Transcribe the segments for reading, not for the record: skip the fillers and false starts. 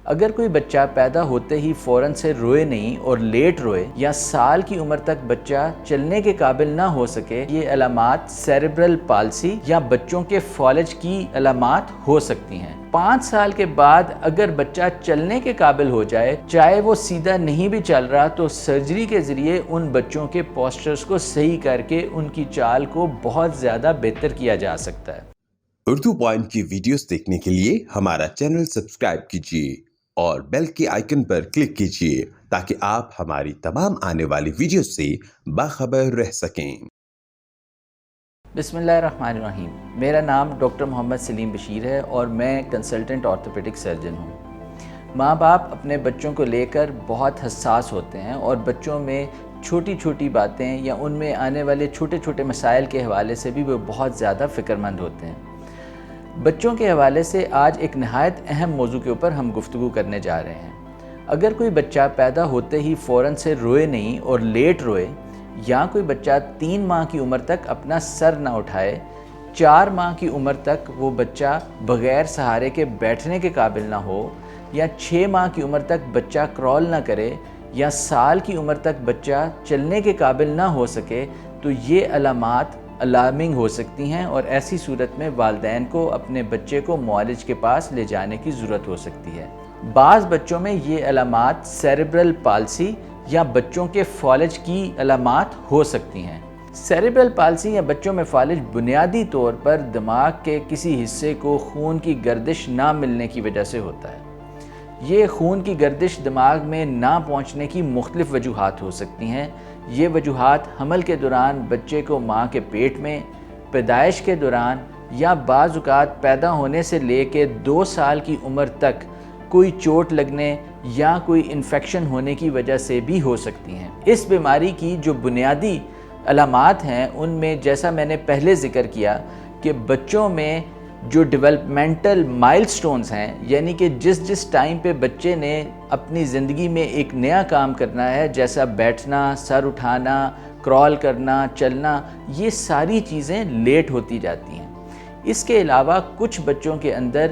اگر کوئی بچہ پیدا ہوتے ہی فوراً سے روئے نہیں اور لیٹ روئے یا سال کی عمر تک بچہ چلنے کے قابل نہ ہو سکے، یہ علامات سیریبرل پالسی یا بچوں کے فالج کی علامات ہو سکتی ہیں۔ 5 سال کے بعد اگر بچہ چلنے کے قابل ہو جائے، چاہے وہ سیدھا نہیں بھی چل رہا، تو سرجری کے ذریعے ان بچوں کے پوسچرز کو صحیح کر کے ان کی چال کو بہت زیادہ بہتر کیا جا سکتا ہے۔ اردو پوائنٹ کی ویڈیوز دیکھنے کے لیے ہمارا چینل سبسکرائب کیجیے اور بیل کے آئیکن پر کلک کیجیے تاکہ آپ ہماری تمام آنے والی ویڈیوز سے باخبر رہ سکیں۔ بسم اللہ الرحمن الرحیم۔ میرا نام ڈاکٹر محمد سلیم بشیر ہے اور میں کنسلٹنٹ آرتھوپیڈک سرجن ہوں۔ ماں باپ اپنے بچوں کو لے کر بہت حساس ہوتے ہیں اور بچوں میں چھوٹی چھوٹی باتیں یا ان میں آنے والے چھوٹے چھوٹے مسائل کے حوالے سے بھی وہ بہت زیادہ فکر مند ہوتے ہیں۔ بچوں کے حوالے سے آج ایک نہایت اہم موضوع کے اوپر ہم گفتگو کرنے جا رہے ہیں۔ اگر کوئی بچہ پیدا ہوتے ہی فوراً سے روئے نہیں اور لیٹ روئے، یا کوئی بچہ 3 ماہ کی عمر تک اپنا سر نہ اٹھائے، 4 ماہ کی عمر تک وہ بچہ بغیر سہارے کے بیٹھنے کے قابل نہ ہو، یا 6 ماہ کی عمر تک بچہ کرال نہ کرے، یا سال کی عمر تک بچہ چلنے کے قابل نہ ہو سکے، تو یہ علامات الارمنگ ہو سکتی ہیں اور ایسی صورت میں والدین کو اپنے بچے کو معالج کے پاس لے جانے کی ضرورت ہو سکتی ہے۔ بعض بچوں میں یہ علامات سیریبرل پالسی یا بچوں کے فالج کی علامات ہو سکتی ہیں۔ سیریبرل پالسی یا بچوں میں فالج بنیادی طور پر دماغ کے کسی حصے کو خون کی گردش نہ ملنے کی وجہ سے ہوتا ہے۔ یہ خون کی گردش دماغ میں نہ پہنچنے کی مختلف وجوہات ہو سکتی ہیں۔ یہ وجوہات حمل کے دوران بچے کو ماں کے پیٹ میں، پیدائش کے دوران، یا بعض اوقات پیدا ہونے سے لے کے 2 سال کی عمر تک کوئی چوٹ لگنے یا کوئی انفیکشن ہونے کی وجہ سے بھی ہو سکتی ہیں۔ اس بیماری کی جو بنیادی علامات ہیں ان میں، جیسا میں نے پہلے ذکر کیا، کہ بچوں میں جو ڈیولپمنٹل مائل سٹونز ہیں، یعنی کہ جس ٹائم پہ بچے نے اپنی زندگی میں ایک نیا کام کرنا ہے، جیسا بیٹھنا، سر اٹھانا، کرال کرنا، چلنا، یہ ساری چیزیں لیٹ ہوتی جاتی ہیں۔ اس کے علاوہ کچھ بچوں کے اندر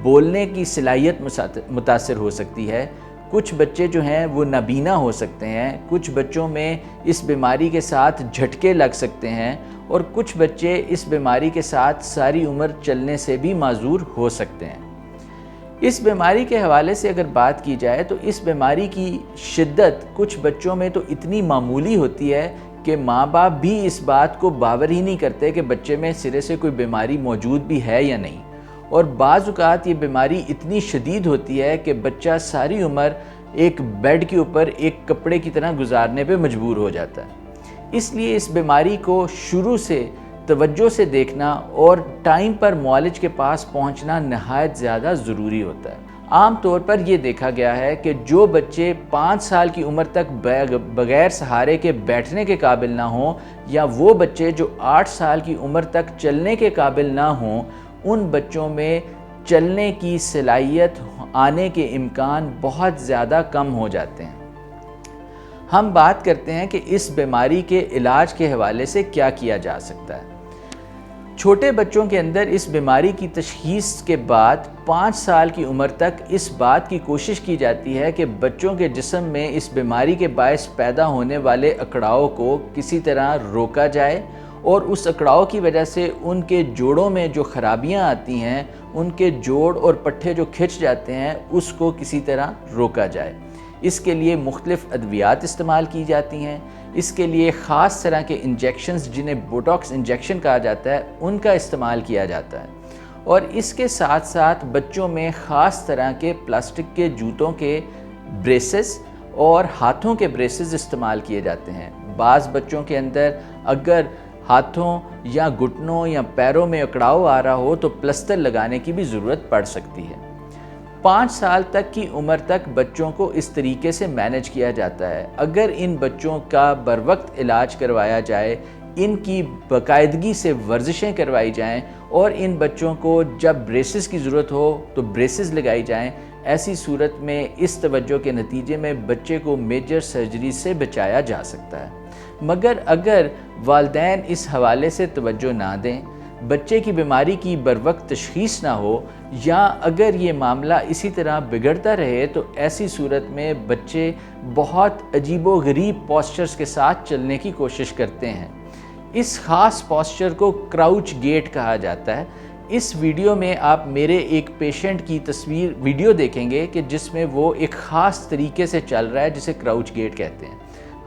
بولنے کی صلاحیت متاثر ہو سکتی ہے۔ کچھ بچے جو ہیں وہ نابینا ہو سکتے ہیں، کچھ بچوں میں اس بیماری کے ساتھ جھٹکے لگ سکتے ہیں، اور کچھ بچے اس بیماری کے ساتھ ساری عمر چلنے سے بھی معذور ہو سکتے ہیں۔ اس بیماری کے حوالے سے اگر بات کی جائے تو اس بیماری کی شدت کچھ بچوں میں تو اتنی معمولی ہوتی ہے کہ ماں باپ بھی اس بات کو باور ہی نہیں کرتے کہ بچے میں سرے سے کوئی بیماری موجود بھی ہے یا نہیں، اور بعض اوقات یہ بیماری اتنی شدید ہوتی ہے کہ بچہ ساری عمر ایک بیڈ کے اوپر ایک کپڑے کی طرح گزارنے پہ مجبور ہو جاتا ہے۔ اس لیے اس بیماری کو شروع سے توجہ سے دیکھنا اور ٹائم پر معالج کے پاس پہنچنا نہایت زیادہ ضروری ہوتا ہے۔ عام طور پر یہ دیکھا گیا ہے کہ جو بچے 5 سال کی عمر تک بغیر سہارے کے بیٹھنے کے قابل نہ ہوں، یا وہ بچے جو 8 سال کی عمر تک چلنے کے قابل نہ ہوں، ان بچوں میں چلنے کی صلاحیت آنے کے امکان بہت زیادہ کم ہو جاتے ہیں۔ ہم بات کرتے ہیں کہ اس بیماری کے علاج کے حوالے سے کیا کیا جا سکتا ہے۔ چھوٹے بچوں کے اندر اس بیماری کی تشخیص کے بعد 5 سال کی عمر تک اس بات کی کوشش کی جاتی ہے کہ بچوں کے جسم میں اس بیماری کے باعث پیدا ہونے والے اکڑاؤ کو کسی طرح روکا جائے، اور اس اکڑاؤ کی وجہ سے ان کے جوڑوں میں جو خرابیاں آتی ہیں، ان کے جوڑ اور پٹھے جو کھنچ جاتے ہیں، اس کو کسی طرح روکا جائے۔ اس کے لیے مختلف ادویات استعمال کی جاتی ہیں۔ اس کے لیے خاص طرح کے انجیکشنز، جنہیں بوٹاکس انجیکشن کہا جاتا ہے، ان کا استعمال کیا جاتا ہے، اور اس کے ساتھ ساتھ بچوں میں خاص طرح کے پلاسٹک کے جوتوں کے بریسز اور ہاتھوں کے بریسز استعمال کیے جاتے ہیں۔ بعض بچوں کے اندر اگر ہاتھوں یا گھٹنوں یا پیروں میں اکڑاؤ آ رہا ہو تو پلسٹر لگانے کی بھی ضرورت پڑ سکتی ہے۔ 5 سال تک کی عمر تک بچوں کو اس طریقے سے مینج کیا جاتا ہے۔ اگر ان بچوں کا بروقت علاج کروایا جائے، ان کی باقاعدگی سے ورزشیں کروائی جائیں، اور ان بچوں کو جب بریسز کی ضرورت ہو تو بریسز لگائی جائیں، ایسی صورت میں اس توجہ کے نتیجے میں بچے کو میجر سرجری سے بچایا جا سکتا ہے۔ مگر اگر والدین اس حوالے سے توجہ نہ دیں، بچے کی بیماری کی بروقت تشخیص نہ ہو یا اگر یہ معاملہ اسی طرح بگڑتا رہے تو ایسی صورت میں بچے بہت عجیب و غریب پوسچرز کے ساتھ چلنے کی کوشش کرتے ہیں۔ اس خاص پوسچر کو کراؤچ گیٹ کہا جاتا ہے۔ اس ویڈیو میں آپ میرے ایک پیشنٹ کی ویڈیو دیکھیں گے کہ جس میں وہ ایک خاص طریقے سے چل رہا ہے جسے کراؤچ گیٹ کہتے ہیں۔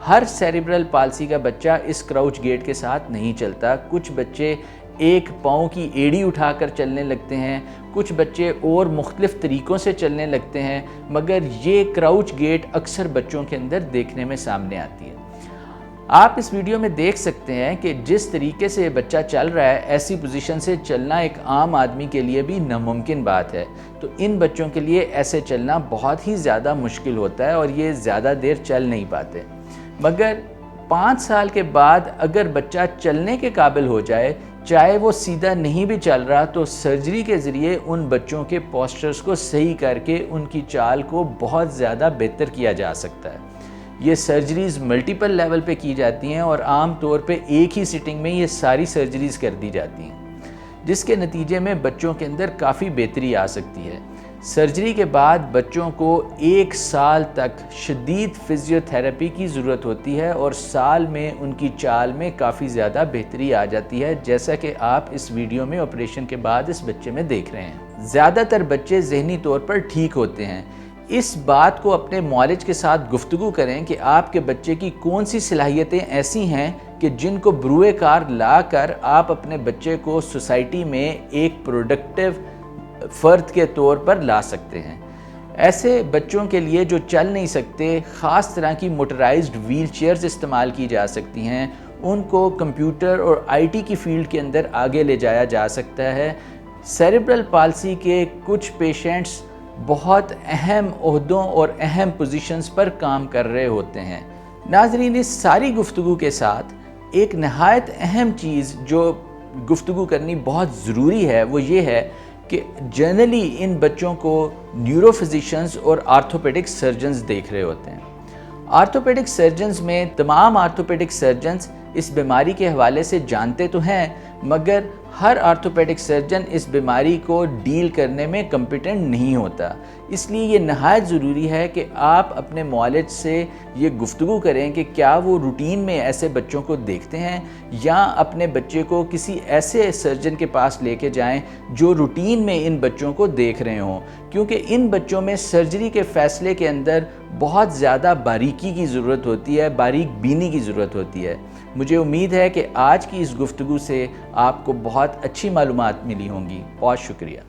ہر سیریبرل پالسی کا بچہ اس کراؤچ گیٹ کے ساتھ نہیں چلتا۔ کچھ بچے ایک پاؤں کی ایڑی اٹھا کر چلنے لگتے ہیں، کچھ بچے اور مختلف طریقوں سے چلنے لگتے ہیں، مگر یہ کراؤچ گیٹ اکثر بچوں کے اندر دیکھنے میں سامنے آتی ہے۔ آپ اس ویڈیو میں دیکھ سکتے ہیں کہ جس طریقے سے بچہ چل رہا ہے، ایسی پوزیشن سے چلنا ایک عام آدمی کے لیے بھی ناممکن بات ہے۔ تو ان بچوں کے لیے ایسے چلنا بہت ہی زیادہ مشکل ہوتا ہے اور یہ زیادہ دیر چل نہیں پاتے۔ مگر 5 سال کے بعد اگر بچہ چلنے کے قابل ہو جائے، چاہے وہ سیدھا نہیں بھی چل رہا، تو سرجری کے ذریعے ان بچوں کے پوسچرز کو صحیح کر کے ان کی چال کو بہت زیادہ بہتر کیا جا سکتا ہے۔ یہ سرجریز ملٹیپل لیول پہ کی جاتی ہیں اور عام طور پہ ایک ہی سٹنگ میں یہ ساری سرجریز کر دی جاتی ہیں، جس کے نتیجے میں بچوں کے اندر کافی بہتری آ سکتی ہے۔ سرجری کے بعد بچوں کو 1 سال تک شدید فزیو تھراپی کی ضرورت ہوتی ہے اور سال میں ان کی چال میں کافی زیادہ بہتری آ جاتی ہے، جیسا کہ آپ اس ویڈیو میں آپریشن کے بعد اس بچے میں دیکھ رہے ہیں۔ زیادہ تر بچے ذہنی طور پر ٹھیک ہوتے ہیں۔ اس بات کو اپنے معالج کے ساتھ گفتگو کریں کہ آپ کے بچے کی کون سی صلاحیتیں ایسی ہیں کہ جن کو بروئے کار لا کر آپ اپنے بچے کو سوسائٹی میں ایک پروڈکٹیو فرد کے طور پر لا سکتے ہیں۔ ایسے بچوں کے لیے جو چل نہیں سکتے، خاص طرح کی موٹرائزڈ ویل چیئرز استعمال کی جا سکتی ہیں۔ ان کو کمپیوٹر اور آئی ٹی کی فیلڈ کے اندر آگے لے جایا جا سکتا ہے۔ سیریبرل پالسی کے کچھ پیشنٹس بہت اہم عہدوں اور اہم پوزیشنز پر کام کر رہے ہوتے ہیں۔ ناظرین، اس ساری گفتگو کے ساتھ ایک نہایت اہم چیز جو گفتگو کرنی بہت ضروری ہے وہ یہ ہے کہ جنرلی ان بچوں کو نیورو فزیشنز اور آرتھوپیڈک سرجنز دیکھ رہے ہوتے ہیں۔ آرتھوپیڈک سرجنز میں تمام آرتھوپیڈک سرجنز اس بیماری کے حوالے سے جانتے تو ہیں، مگر ہر آرتھوپیڈک سرجن اس بیماری کو ڈیل کرنے میں کمپیٹنٹ نہیں ہوتا۔ اس لیے یہ نہایت ضروری ہے کہ آپ اپنے معالج سے یہ گفتگو کریں کہ کیا وہ روٹین میں ایسے بچوں کو دیکھتے ہیں یا اپنے بچے کو کسی ایسے سرجن کے پاس لے کے جائیں جو روٹین میں ان بچوں کو دیکھ رہے ہوں، کیونکہ ان بچوں میں سرجری کے فیصلے کے اندر بہت زیادہ باریکی کی ضرورت ہوتی ہے، باریک بینی کی ضرورت ہوتی ہے۔ مجھے امید ہے کہ آج کی اس گفتگو سے آپ کو بہت اچھی معلومات ملی ہوں گی۔ بہت شکریہ۔